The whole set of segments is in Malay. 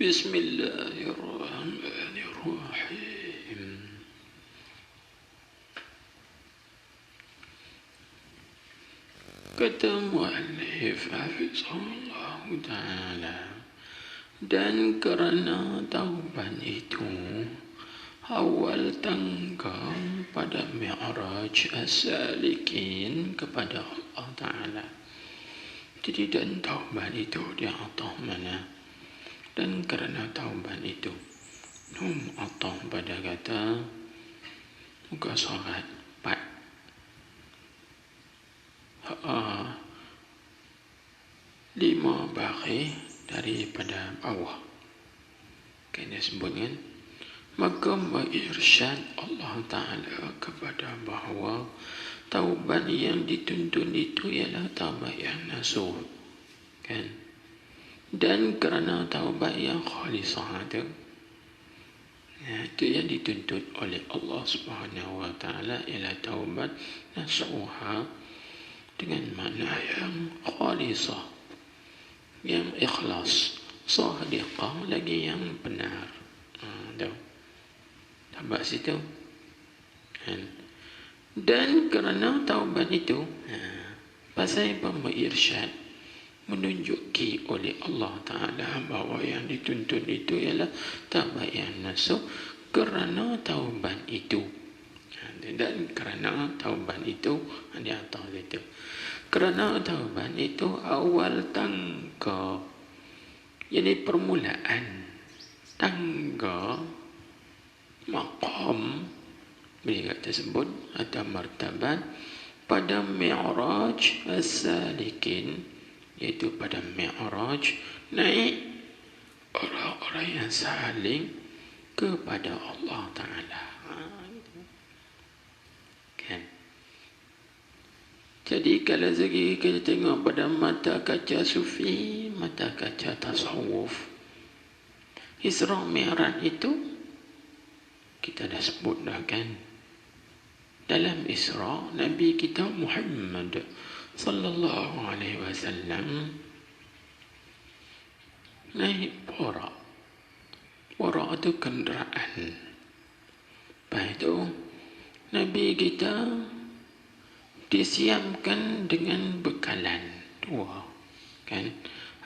Bismillahirrahmanirrahim. Kata muallif hafizahullah ta'ala, dan kerana tauban itu awal tangga pada mi'raj as-salikin kepada Allah Ta'ala. Jadi dan tauban itu di atas mana? Dan kerana tauban itu atas pada kata muka surat 4 5 baris daripada bawah. Kena sebut kan? Maka mengirsyad Allah Ta'ala kepada bahawa taubat yang dituntun itu ialah taubat yang nasuh, kan? Dan kerana taubat yang khalisah itu, itu yang dituntut oleh Allah Subhanahu Wa Ta'ala ialah taubat nasuha dengan makna yang khalisah, yang ikhlas, sadiqah, lagi yang benar. Taubat situ. Dan kerana taubat itu, pasal pengirsyad menunjuki oleh Allah Ta'ala bahawa yang dituntut itu ialah taubat yang nasuh kerana taubat itu. Dan kerana taubat itu, dia tahu itu. Kerana taubat itu awal tangga, jadi permulaan tangga maqam bila tersebut atau martabat pada mi'raj as-salikin, iaitu pada mi'raj naik orang-orang yang saling kepada Allah Ta'ala. Kan? Jadi kalau segi kita tengok pada mata kaca sufi, mata kaca tasawuf, Isra Mi'raj itu kita dah sebut dah, kan? Dalam Isra, Nabi kita Muhammad sallallahu alaihi wasallam naik Buraq. Buraq itu kenderaan. Lepas itu Nabi kita disiapkan dengan bekalan 2, kan?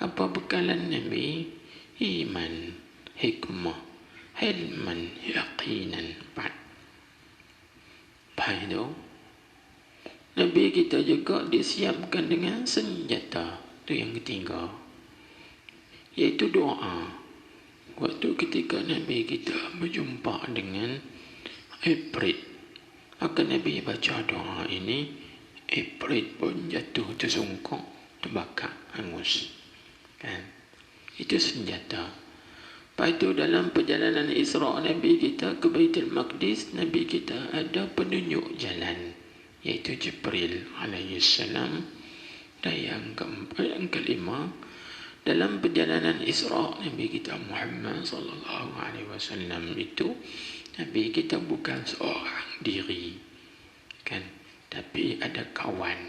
Apa bekalan Nabi? Iman, hikmah, ilman, yaqinan. 4. Lepas itu Nabi kita juga disiapkan dengan senjata. Itu yang ketiga, iaitu doa. Waktu ketika Nabi kita berjumpa dengan Ifrit, maka Nabi baca doa ini, Ifrit pun jatuh tersungkuk, terbakar, hangus, kan? Itu senjata. Lepas itu dalam perjalanan Isra Nabi kita ke Baitul Maqdis, Nabi kita ada penunjuk jalan, iaitu Jibril alaihissalam. Dan yang keempat, yang kelima, dalam perjalanan Isra Nabi kita Muhammad sallallahu alaihi wasallam itu, Nabi kita bukan seorang diri, kan? Tapi ada kawan,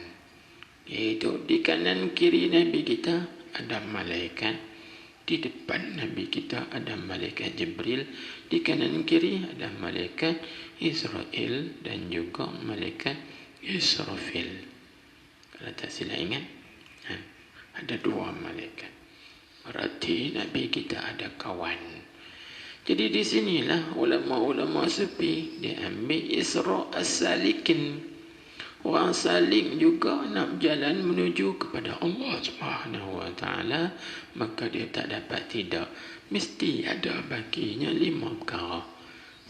iaitu di kanan kiri Nabi kita ada malaikat. Di depan Nabi kita ada malaikat Jibril, di kanan kiri ada malaikat Israel dan juga malaikat Israfil. Kalau tak silap ingat, ada 2 malaikat. Berarti Nabi kita ada kawan. Jadi di sinilah ulama-ulama sufi dia ambil Isra as-salikin. Orang salik juga nak berjalan menuju kepada Allah Subhanahu Wa Ta'ala, maka dia tak dapat tidak, mesti ada baginya 5 perkara.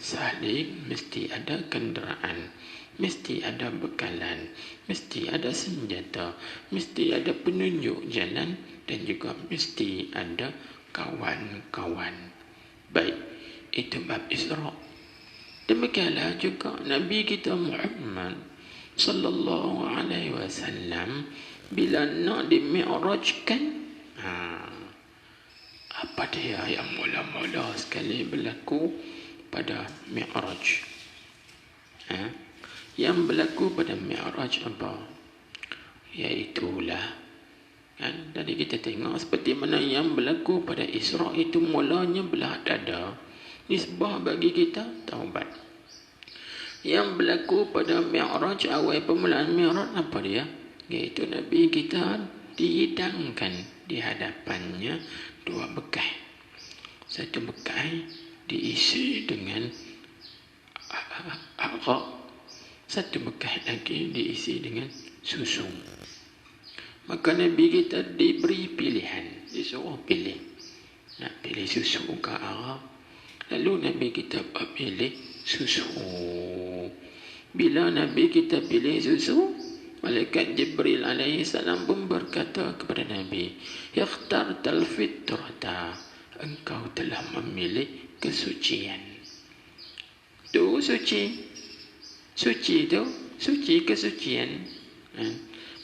Salik mesti ada kenderaan, mesti ada bekalan, mesti ada senjata, mesti ada penunjuk jalan, dan juga mesti ada kawan-kawan. Baik, itu bab Isra. Demikianlah juga Nabi kita Muhammad sallallahu alaihi wasallam bila nak dimi'rajkan, apa dia yang mula-mula sekali berlaku pada mi'raj? Yang berlaku pada mi'raj apa? Iaitulah Kan? Tadi kita tengok seperti mana yang berlaku pada Isra' itu mulanya belah dada. Nisbah bagi kita taubat. Yang berlaku pada Mi'raj, awal permulaan Mi'raj apa dia? Iaitu Nabi kita dihidangkan di hadapannya dua bekai. Satu bekai diisi dengan arak, satu bekai lagi diisi dengan susu. Maka Nabi kita diberi pilihan, disuruh pilih. Nak pilih susu ke arak. Lalu Nabi kita pilih susu. Bila Nabi kita pilih susu, Malaikat Jibril alaihi salam pun berkata kepada Nabi, "Ikhtartal fitrata." Engkau telah memilih kesucian. Tu suci. Suci tu, suci kesucian.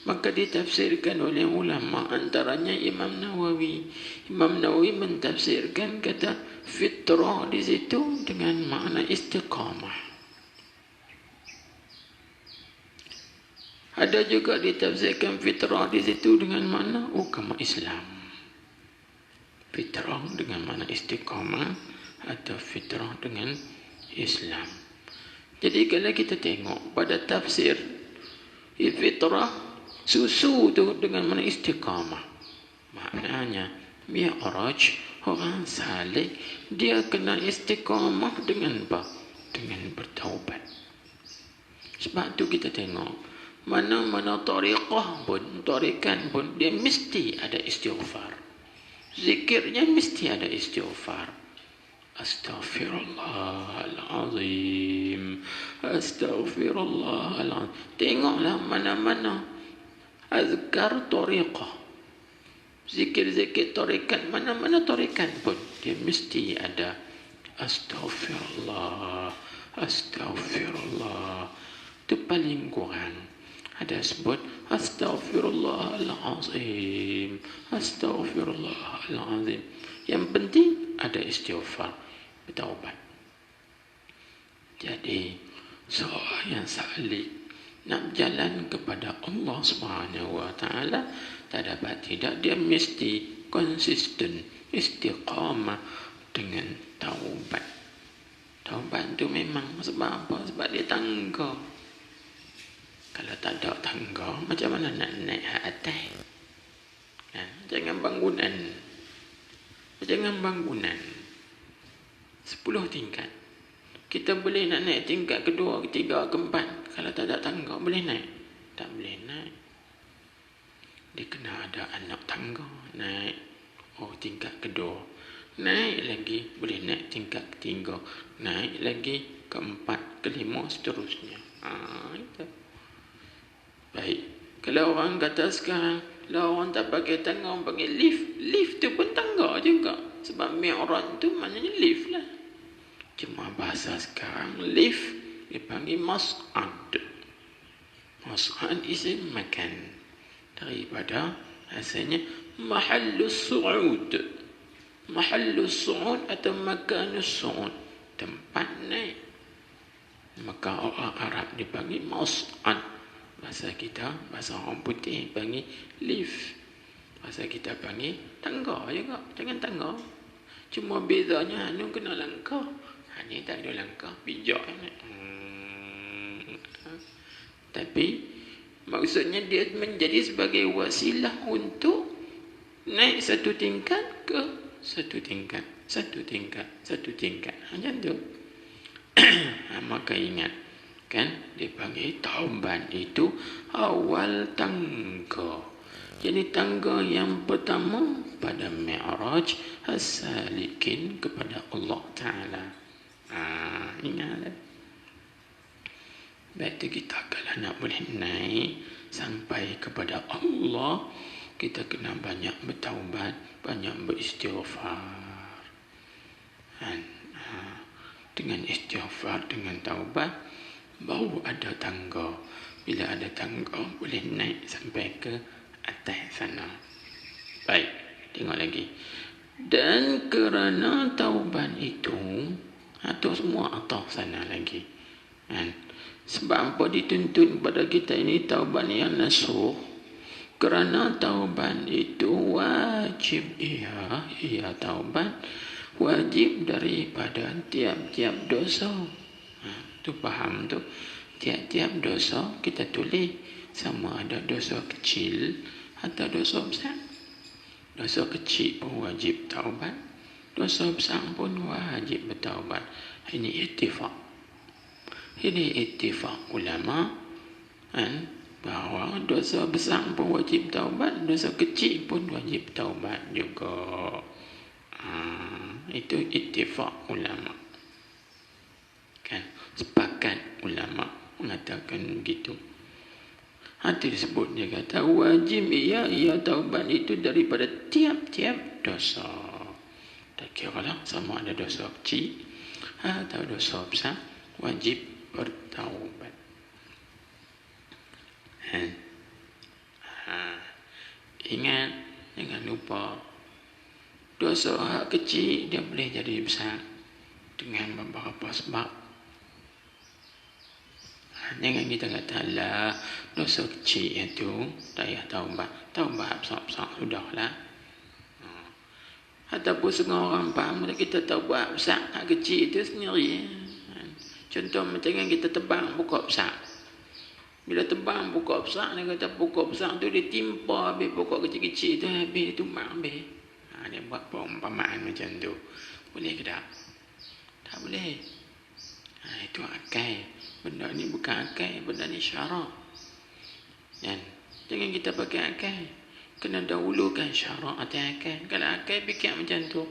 Maka ditafsirkan oleh ulama, antaranya Imam Nawawi. Imam Nawawi mentafsirkan kata fitrah di situ dengan makna istiqamah. Ada juga ditafsirkan fitrah di situ dengan makna agama Islam. Fitrah dengan makna istiqamah atau fitrah dengan Islam. Jadi kalau kita tengok pada tafsir fitrah, susu tu dengan mana istiqamah. Maknanya Mi'raj, orang saleh dia kena istiqamah dengan apa? Dengan bertaubat. Sebab tu kita tengok mana-mana tariqah pun, tarikan pun dia mesti ada istighfar. Zikirnya mesti ada istighfar. Astaghfirullahalazim. Astaghfirullahalazim. Tengoklah mana-mana azkar tariqah, zikir-zikir tarikat, mana-mana tarikat pun dia mesti ada astaghfirullah, astaghfirullah. Itu paling kurang ada sebut astaghfirullahalazim, astaghfirullahalazim. Yang penting ada istighfar, bertaubat. Jadi seorang yang salih nak berjalan kepada Allah Subhanahu wa taala, tak dapat tidak, dia mesti konsisten, istiqamah dengan taubat. Taubat tu memang sebab apa? Sebab dia tangga. Kalau tak ada tangga, macam mana nak naik atas? Jangan bangunan. Jangan bangunan 10 tingkat. Kita boleh nak naik tingkat kedua, ketiga, keempat. Kalau tak ada tangga, boleh naik? Tak boleh naik. Dia kena ada anak tangga. Naik. Oh, tingkat kedua. Naik lagi. Boleh naik tingkat ketiga. Naik lagi. Keempat, kelima, seterusnya. Itu. Baik. Kalau orang kata sekarang, kalau orang tak pakai tangga, orang panggil lift. Lift tu pun tangga juga. Sebab Mi'raj tu maknanya lift lah. Cuma bahasa sekarang lift dipanggil mas'ad. Mas'ad isim makan. Daripada asalnya mahallus su'ud. Mahallus su'ud atau makanus su'ud. Tempat naik. Maka orang Arab dipanggil mas'ad. Bahasa kita, bahasa orang putih panggil lift. Bahasa kita panggil tangga juga. Jangan tangga. Cuma bezanya anu kena langkah. Ini tak ada langkah, bijak. Tapi maksudnya dia menjadi sebagai wasilah untuk naik satu tingkat ke satu tingkat, satu tingkat, satu tingkat. Macam tu. Maka ingat kan, dipanggil taubat itu awal tangga. Jadi tangga yang pertama pada Mi'raj, as-salikin kepada Allah Ta'ala. Ingatlah. Baik tu kita kalau nak boleh naik sampai kepada Allah, kita kena banyak bertaubat, banyak beristighfar. Dengan istighfar, dengan taubat, baru ada tangga. Bila ada tangga, boleh naik sampai ke atas sana. Baik, tengok lagi. Dan kerana taubat itu, atau semua atas sana lagi. Sebab apa dituntut kepada kita ini taubat yang nasuh? Kerana taubat itu wajib. Ia taubat wajib daripada tiap-tiap dosa. Tu faham tu. Tiap-tiap dosa kita tulis sama ada dosa kecil atau dosa besar. Dosa kecil pun wajib taubat, dosa besar pun wajib bertaubat. Ini ittifaq ulama bahawa dosa besar pun wajib taubat, dosa kecil pun wajib taubat juga. Itu ittifaq ulama. Kan, sepakat ulama mengatakan begitu. Itu disebut, dia kata wajib ia taubat itu daripada tiap-tiap dosa. Tak kira lah sama ada dosa kecil atau dosa besar, wajib bertaubat. Ingat, jangan lupa, dosa hak kecil dia boleh jadi besar dengan beberapa sebab. Jangan kita kata lah dosa kecil itu tak payah taubat. Taubat besar-besar sudahlah. Ataupun setengah orang faham kita taubat besar, hak kecil itu sendiri. Contoh macam kita tebang pokok besar. Bila tebang pokok besar, dia kata pokok besar tu dia timpa habis pokok kecil-kecil tu, habis dia tumbang habis. Dia buat perumpamaan macam tu. Boleh ke tak? Tak boleh. Itu akal. Benda ni bukan akal, benda ni syarak. Jangan kita pakai akal. Kena dahulukan syarak atau akal. Kalau akal fikir macam tu,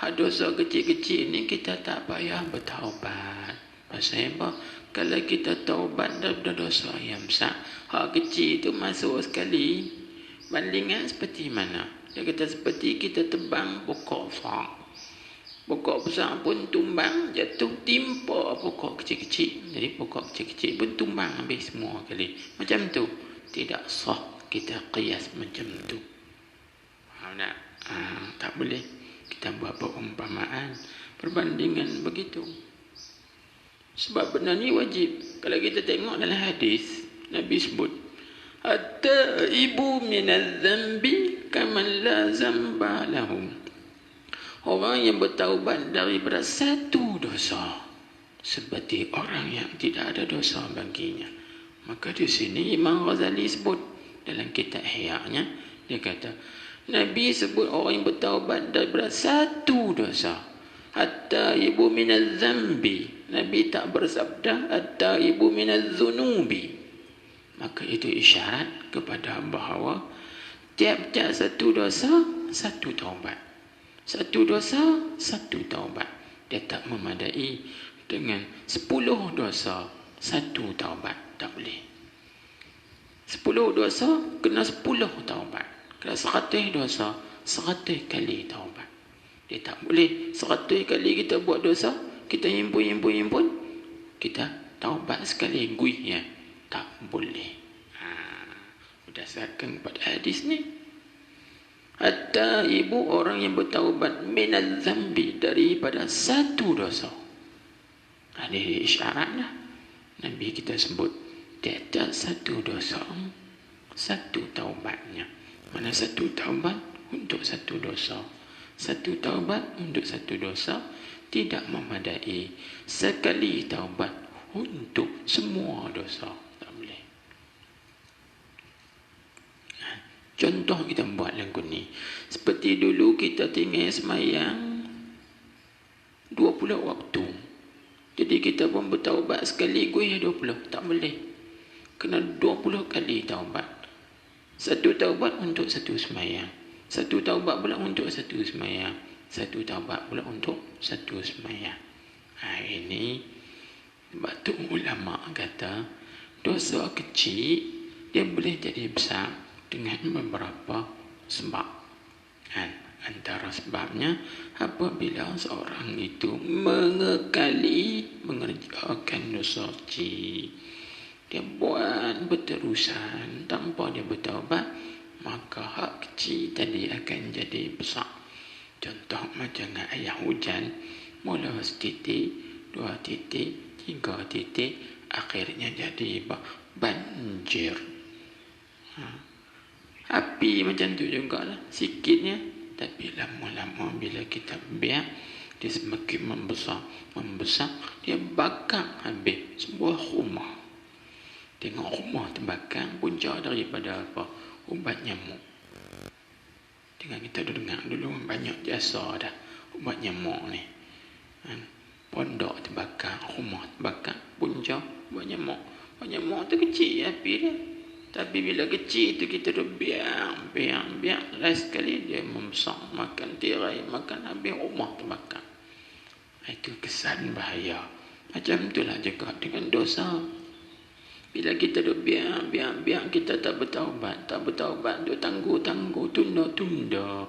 hak dosa kecil-kecil ni kita tak payah bertaubat. Pasal apa? Kalau kita taubat daripada dosa yang besar, hak kecil tu masuk sekali. Bandingan seperti mana? Dia kata seperti kita tebang pokok besar. Pokok besar pun tumbang, jatuh timpa pokok kecil-kecil. Jadi pokok kecil-kecil pun tumbang habis semua kali. Macam tu. Tidak sah kita qiyas macam tu. Faham tak? Tak boleh. Kita buat perumpamaan, perbandingan begitu. Sebab benda ni wajib. Kalau kita tengok dalam hadis, Nabi sebut, at-taibu minadz-dzambi kaman la dzamba lahu. Orang yang bertaubat daripada satu dosa seperti orang yang tidak ada dosa baginya. Maka di sini Imam Ghazali sebut dalam kitab Ihya-nya, dia kata Nabi sebut orang yang bertaubat daripada satu dosa. At-taibu minadz-dzambi. Nabi tak bersabda at-taibu minadz-dzunubi. Maka itu isyarat kepada bahawa tiap-tiap satu dosa, satu taubat. Satu dosa, satu taubat. Dia tak memadai dengan 10 dosa, satu taubat. Tak boleh. 10 dosa, kena 10 taubat. Kalau 100 dosa, 100 kali taubat. Dia tak boleh 100 kali kita buat dosa, kita himpun, kita taubat sekali ya. Tak boleh. Berdasarkan pada hadis ni, at-taibu orang yang bertaubat minadz-dzambi daripada satu dosa. Ada isyaratlah. Nabi kita sebut tiada satu dosa, satu taubatnya. Mana satu taubat untuk satu dosa. Satu taubat untuk satu dosa tidak memadai. Sekali taubat untuk semua dosa. Tak boleh. Contoh kita buat lagu ni. Seperti dulu kita tinggal semayang 20 waktu. Jadi kita pun bertaubat sekali gue 20. Tak boleh. Kena 20 kali taubat. Satu taubat untuk satu semayang. Satu taubat pula untuk satu semayang. Satu taubat pula untuk satu semayang. Ini sebab tu ulama kata dosa kecil dia boleh jadi besar dengan beberapa sebab. Antara sebabnya apabila seorang itu mengekali mengerjakan dosa kecil, dia buat berterusan tanpa dia bertaubat, maka hak kecil tadi akan jadi besar. Contoh macam air hujan, mula setitik, 2 titik, 3 titik, akhirnya jadi banjir. Api macam tu jugalah, sikitnya. Tapi lama-lama bila kita biar, dia semakin membesar, dia bakar habis sebuah rumah. Tengok rumah terbakar, punca daripada apa? Ubat nyamuk. Tengok kita dengar dulu banyak jasa dah ubat nyamuk ni. Pondok terbakar, rumah terbakar, punca ubat nyamuk. Ubat nyamuk tu kecil api dia. Tapi bila kecil tu kita dah biar. Last sekali dia membesar, makan tirai, makan habis rumah terbakar. Itu kesan bahaya. Macam itulah juga dengan dosa. Bila kita dah biar, kita tak bertaubat, tu tangguh, tunda,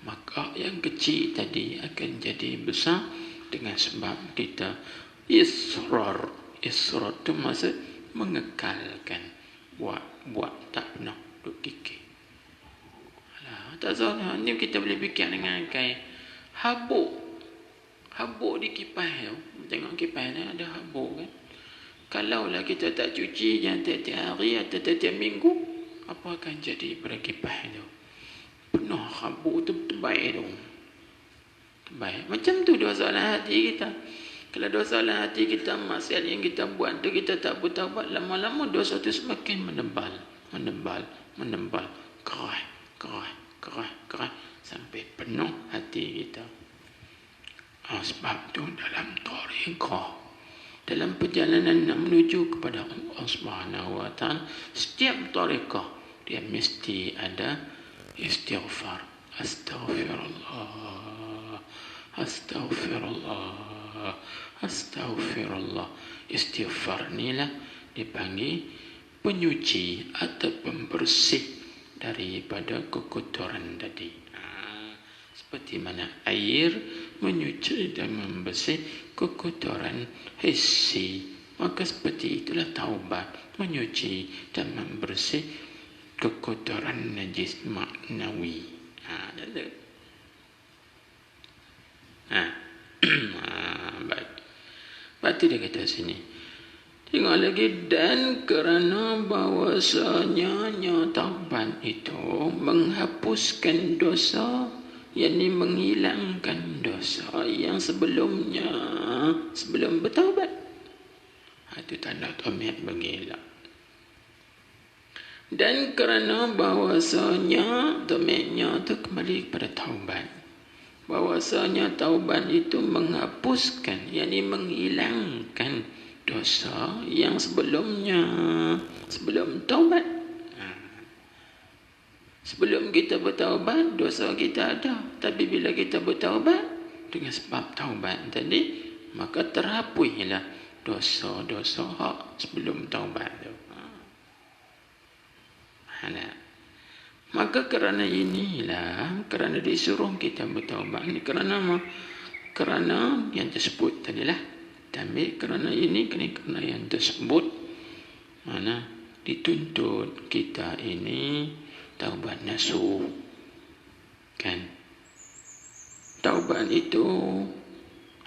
maka yang kecil tadi akan jadi besar dengan sebab kita israr tu maksud mengekalkan, buat tak pernah duk kikir. Alah, tak salah ni kita boleh fikir dengan kain habuk di kipas tu. Tengok kipas ni ada habuk kan. Kalaulah kita tak cuci jangan tiap-tiap hari atau tiap-tiap minggu, apa akan jadi pada kipas itu? Penuh habuk tu terbaik tu. Terbaik. Macam tu dosa dalam hati kita. Kalau dosa dalam hati kita, maksiat yang kita buat tu kita tak bertaubat, lama-lama dosa tu semakin menebal. Keras. Sampai penuh hati kita. Sebab tu dalam tariqah, dalam perjalanan nak menuju kepada Allah Subhanahu wa taala, setiap tariqah dia mesti ada istighfar. Astaghfirullah. Istighfar ni lah dipanggil penyuci atau pembersih daripada kekotoran tadi. Seperti mana air menyuci dan membersih kekotoran hissi, maka seperti itulah taubat, menyuci dan membersih kekotoran najis maknawi. Baik. Lepas tu dia kata sini, tengok lagi, dan kerana bahawasanya taubat itu menghapuskan dosa, yakni menghilangkan dosa yang sebelum bertaubat. Itu tanda tomat mengelak. Dan kerana bahawasanya tomatnya itu kembali kepada taubat. Bahawasanya taubat itu menghapuskan, yakni menghilangkan dosa yang sebelum taubat. Sebelum kita bertaubat, dosa kita ada. Tapi bila kita bertaubat, dengan sebab taubat tadi, maka terhapuslah dosa-dosa hak sebelum taubat tu. Maka kerana inilah, kerana disuruh kita bertaubat ni, kerana yang tersebut tadilah. Tapi kerana ini, kerana yang tersebut, mana dituntut kita ini taubat nasuh, kan? Taubat itu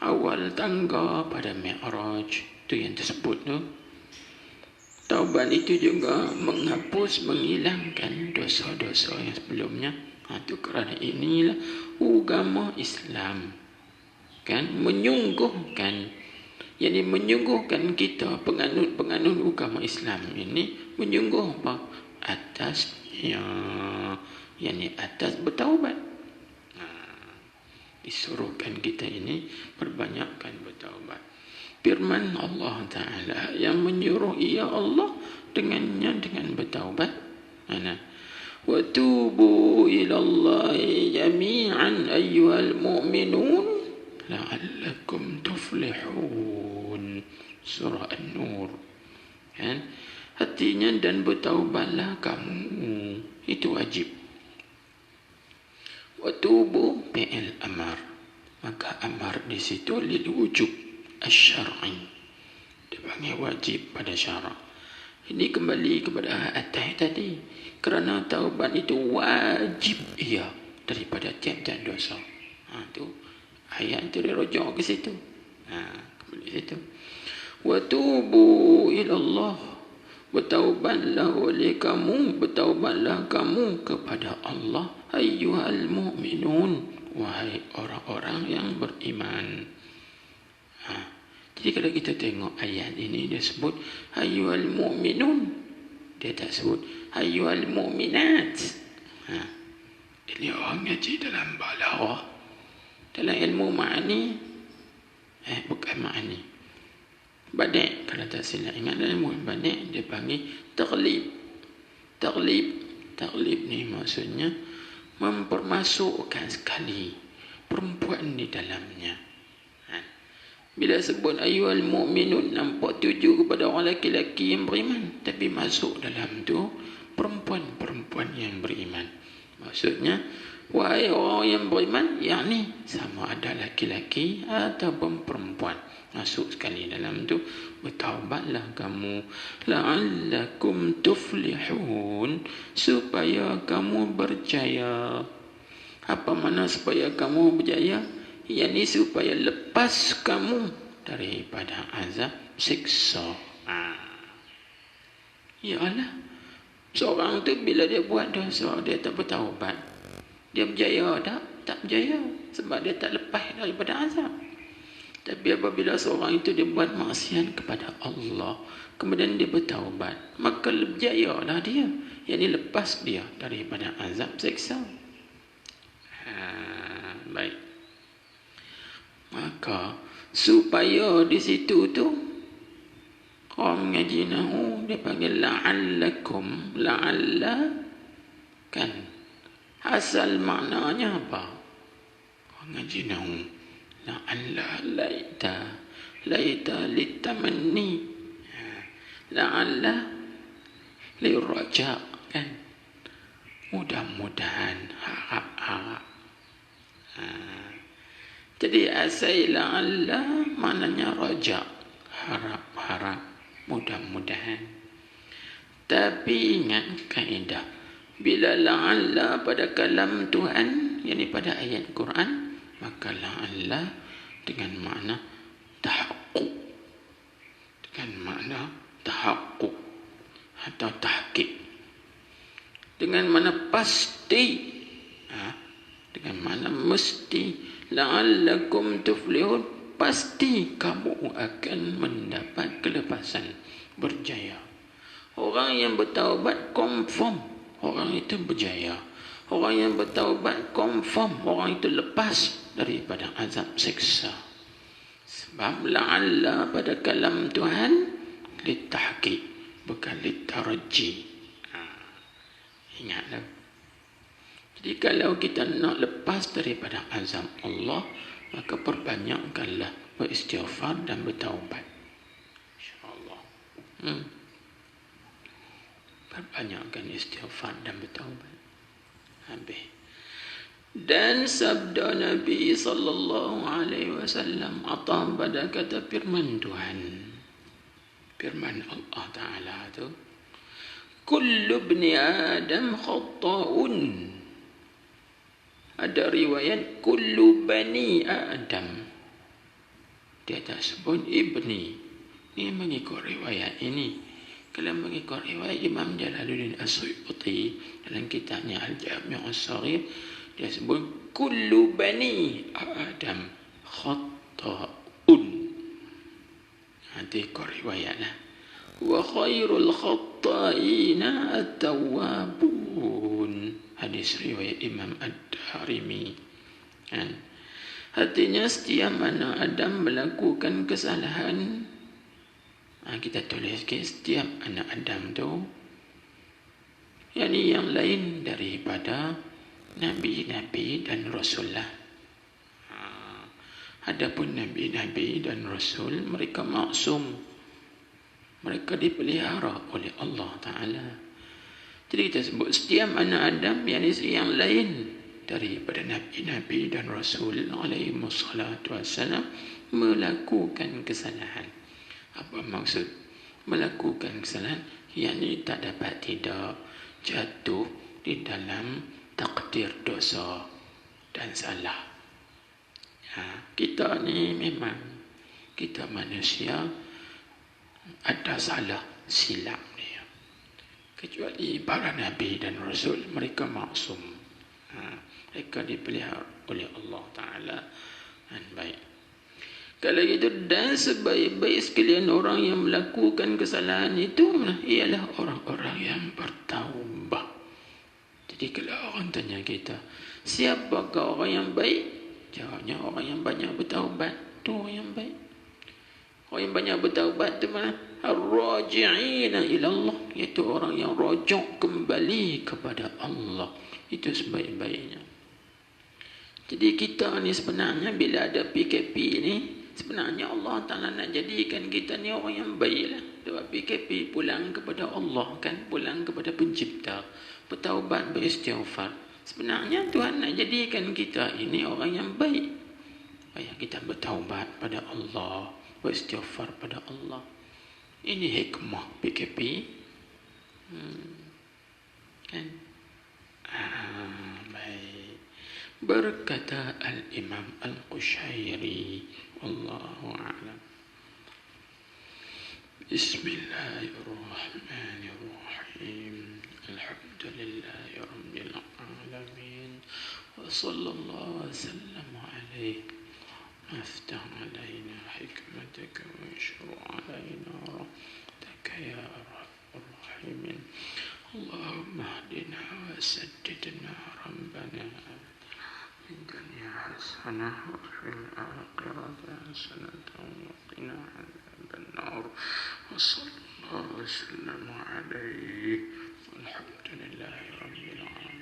awal tangga pada Mi'raj, itu yang tersebut tu. Taubat itu juga menghilangkan dosa-dosa yang sebelumnya. Itu kerana inilah agama Islam, kan? Menyungguhkan kita penganut agama Islam ini menyungguh apa? Atas bertaubat. Disuruhkan kita ini perbanyakkan bertaubat. Firman Allah Ta'ala yang menyuruh ia Allah dengan bertaubat. Wa tubu ilallahi jami'an ayyuhal mu'minun la'allakum tuflihun. Surah An-Nur. Kan? Artinya, dan bertaubatlah kamu. Itu wajib. Wa tubu fi'il amar. Maka amar di situ lil wujub asy-syar'i. Dia panggil wajib pada syarak. Ini kembali kepada atas tadi. Kerana taubat itu wajib ia daripada tiap-tiap dosa. Itu ayat itu dia rujuk ke situ. Kembali situ. Wa tubu ilallah Bertaubatlah oleh kamu, bertaubatlah kamu kepada Allah, ayyuhal mu'minun, wahai orang-orang yang beriman. Jadi kalau kita tengok ayat ini, dia sebut ayyuhal mu'minun, dia tak sebut ayyuhal mu'minat. Ini orang ngaji dalam balaghah, dalam ilmu ma'ani, bukan ma'ani, Badi', kalau tak silap ingat dalam ilmu Badi' dia panggil taghlib. Taghlib ni maksudnya mempermasukkan sekali perempuan di dalamnya. Bila sebut ayyuhal mu'minun, nampak tuju kepada orang lelaki-lelaki yang beriman, tapi masuk dalam tu perempuan-perempuan yang beriman. Maksudnya, wahai orang yang beriman, yakni sama ada lelaki-lelaki ataupun perempuan, masuk sekali dalam tu. Bertaubatlah kamu, la'allakum tuflihun, supaya kamu berjaya. Apa makna supaya kamu berjaya? Yakni supaya lepas kamu daripada azab siksa. Ya Allah, seorang tu bila dia buat dosa, dia tak bertaubat, dia berjaya tak? Tak berjaya, sebab dia tak lepas daripada azab. Tapi apabila seorang itu dia buat maksiat kepada Allah, kemudian dia bertaubat, maka berjayalah dia, yakni lepas dia daripada azab siksa. Baik. Maka supaya di situ tu orang mengaji nahu dia panggil la'allakum, la'alla kan asal maknanya apa? Orang mengaji nahu la'alla, laita litamanni, la'alla liraja, kan, mudah-mudahan, harap-harap. Jadi asal la'alla maknanya raja, harap-harap, mudah-mudahan. Tapi ingat kaedah, bila la'alla pada kalam Tuhan, yakni pada ayat Quran, maka la'alla dengan makna tahaqquk, dengan makna tahaqquk atau tahqiq, dengan makna pasti, dengan makna mesti. La'allakum tuflihun, pasti kamu akan mendapat kelepasan, berjaya. Orang yang bertaubat confirm orang itu berjaya. Orang yang bertaubat confirm orang itu lepas daripada azab siksa. Sebab la'alla pada kalam Tuhan litahqiq, bukan litaraji. Ingatlah. Jadi kalau kita nak lepas daripada azab Allah, maka perbanyakkanlah beristighfar dan bertaubat. InsyaAllah. Perbanyakkan istighfar dan bertaubat. Habis. Dan sabda Nabi SAW atau pada kata firman Tuhan, firman Allah Ta'ala tu, kullu ibni Adam khatta'un. Ada riwayat kullu bani Adam, dia tak sebut ibni. Ini mengikut riwayat ini. Kalau mengikut riwayat Imam Jalaluddin As-Suyuti dalam kitabnya Al-Jami' As-Saghir, dia sebut kullu bani Adam khatta'un. Nanti ikut riwayatlah. Wa khairul khatta'ina at-tawwabun. Hadis riwayat Imam Ad-Darimi. Artinya setiap mana Adam melakukan kesalahan, kita tulis ke setiap anak Adam tu, yakni yang lain daripada Nabi-Nabi dan Rasulullah. Adapun Nabi-Nabi dan Rasul, mereka maksum, mereka dipelihara oleh Allah Ta'ala. Jadi kita sebut setiap anak Adam, yakni yang lain daripada Nabi-Nabi dan Rasul alaihi wassalatu wassalam, melakukan kesalahan. Apa maksud melakukan kesalahan? Yakni tak dapat tidak jatuh di dalam takdir dosa dan salah. Kita ni memang, kita manusia ada salah silap dia. Kecuali para nabi dan rasul, mereka maksum. Mereka dipelihara oleh Allah Ta'ala dan baik. Kalau gitu, dan sebaik-baik sekalian orang yang melakukan kesalahan itu ialah orang-orang yang bertaubat. Jadi kalau orang tanya kita, siapakah orang yang baik? Jawabnya orang yang banyak bertaubat. Itu orang yang baik. Orang yang banyak bertaubat itu mana? Ar-raji'ina ilallah, iaitu orang yang rujuk kembali kepada Allah. Itu sebaik-baiknya. Jadi kita ni sebenarnya bila ada PKP ni, sebenarnya Allah Ta'ala nak jadikan kita ni orang yang baik lah. Sebab PKP pulang kepada Allah kan, pulang kepada pencipta, bertaubat, beristighfar. Sebenarnya Tuhan nak jadikan kita ini orang yang baik. Supaya kita bertaubat pada Allah, beristighfar pada Allah. Ini hikmah PKP. Kan? Baik. Berkata Al-Imam Al-Qushairi, Wallahu a'lam. Bismillahirrahmanirrahim. Alhamdulillahi rabbil alamin. Wa sallallahu wa sallam alaihi. افتح علينا حكمتك وانشر علينا رحمتك يا ارحم الراحمين. اللهم اهدنا وسددنا ربنا في الدنيا حسنة وفي الآخرة حسنة وقنا عذاب النار. وصلى الله وسلم عليه والحمد لله رب العالمين.